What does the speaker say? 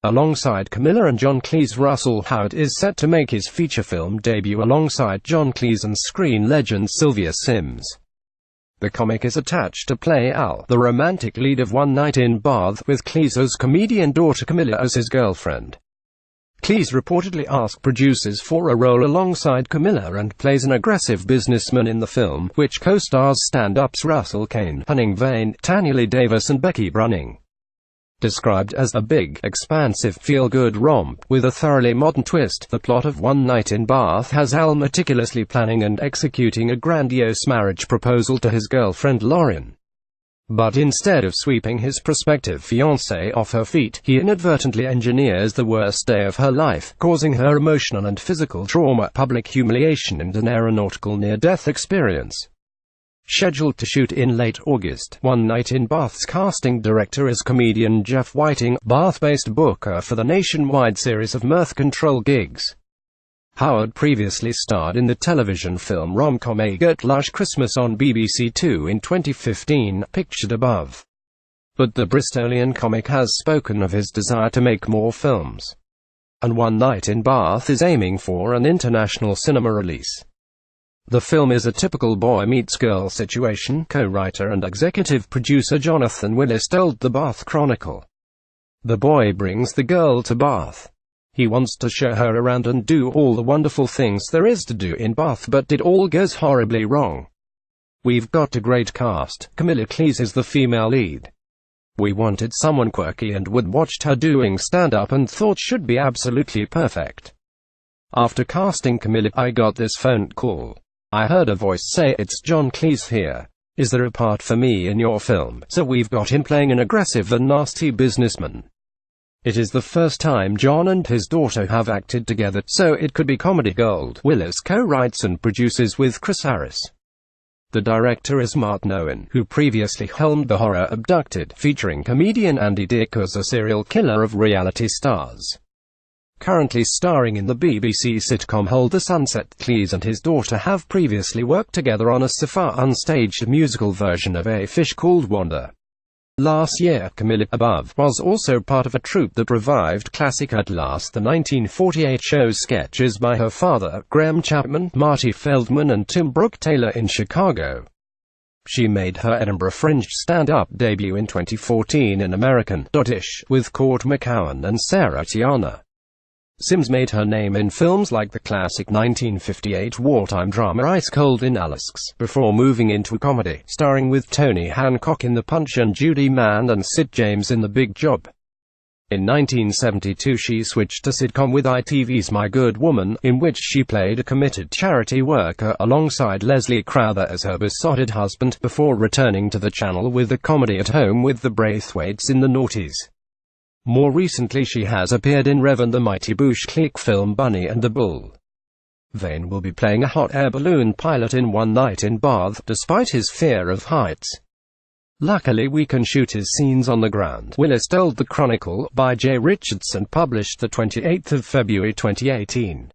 Alongside Camilla and John Cleese, Russell Howard is set to make his feature film debut alongside John Cleese and screen legend Sylvia Sims. The comic is attached to play Al, the romantic lead of One Night in Bath, with Cleese's comedian daughter Camilla as his girlfriend. Cleese reportedly asked producers for a role alongside Camilla and plays an aggressive businessman in the film, which co-stars stand-ups Russell Kane, Hanning Vane, Tanya Lee Davis and Becky Brunning. Described as a big, expansive, feel-good romp with a thoroughly modern twist, the plot of One Night in Bath has Al meticulously planning and executing a grandiose marriage proposal to his girlfriend Lauren. But instead of sweeping his prospective fiancée off her feet, he inadvertently engineers the worst day of her life, causing her emotional and physical trauma, public humiliation and an aeronautical near-death experience. Scheduled to shoot in late August, One Night in Bath's casting director is comedian Jeff Whiting, Bath-based booker for the nationwide series of Mirth Control gigs. Howard previously starred in the television film rom-com A Get Lush Christmas on BBC Two in 2015, pictured above. But the Bristolian comic has spoken of his desire to make more films. And One Night in Bath is aiming for an international cinema release. The film is a typical boy meets girl situation, co-writer and executive producer Jonathan Willis told the Bath Chronicle. The boy brings the girl to Bath. He wants to show her around and do all the wonderful things there is to do in Bath, but it all goes horribly wrong. We've got a great cast. Camilla Cleese is the female lead. We wanted someone quirky and would watched her doing stand-up and thought should be absolutely perfect. After casting Camilla, I got this phone call. I heard a voice say, "It's John Cleese here. Is there a part for me in your film?" So we've got him playing an aggressive and nasty businessman. It is the first time John and his daughter have acted together, so it could be comedy gold. Willis co-writes and produces with Chris Harris. The director is Martin Owen, who previously helmed the horror Abducted, featuring comedian Andy Dick as a serial killer of reality stars. Currently starring in the BBC sitcom Hold the Sunset, Cleese and his daughter have previously worked together on a so-far unstaged musical version of A Fish Called Wanda. Last year, Camilla, above, was also part of a troupe that revived classic At Last, the 1948 show's sketches by her father, Graham Chapman, Marty Feldman and Tim Brooke Taylor in Chicago. She made her Edinburgh Fringe stand-up debut in 2014 in American.ish, with Court McCowan and Sarah Tiana. Sims made her name in films like the classic 1958 wartime drama Ice Cold in Alaska, before moving into comedy, starring with Tony Hancock in The Punch and Judy Mann and Sid James in The Big Job. In 1972 she switched to sitcom with ITV's My Good Woman, in which she played a committed charity worker alongside Leslie Crowther as her besotted husband, before returning to the channel with a comedy At Home with the Braithwaites in the noughties. More recently she has appeared in Rev and the Mighty Boosh Clique film Bunny and the Bull. Vane will be playing a hot air balloon pilot in One Night in Bath, despite his fear of heights. Luckily we can shoot his scenes on the ground, Willis told the Chronicle, by Jay Richardson, published the 28th of February 2018.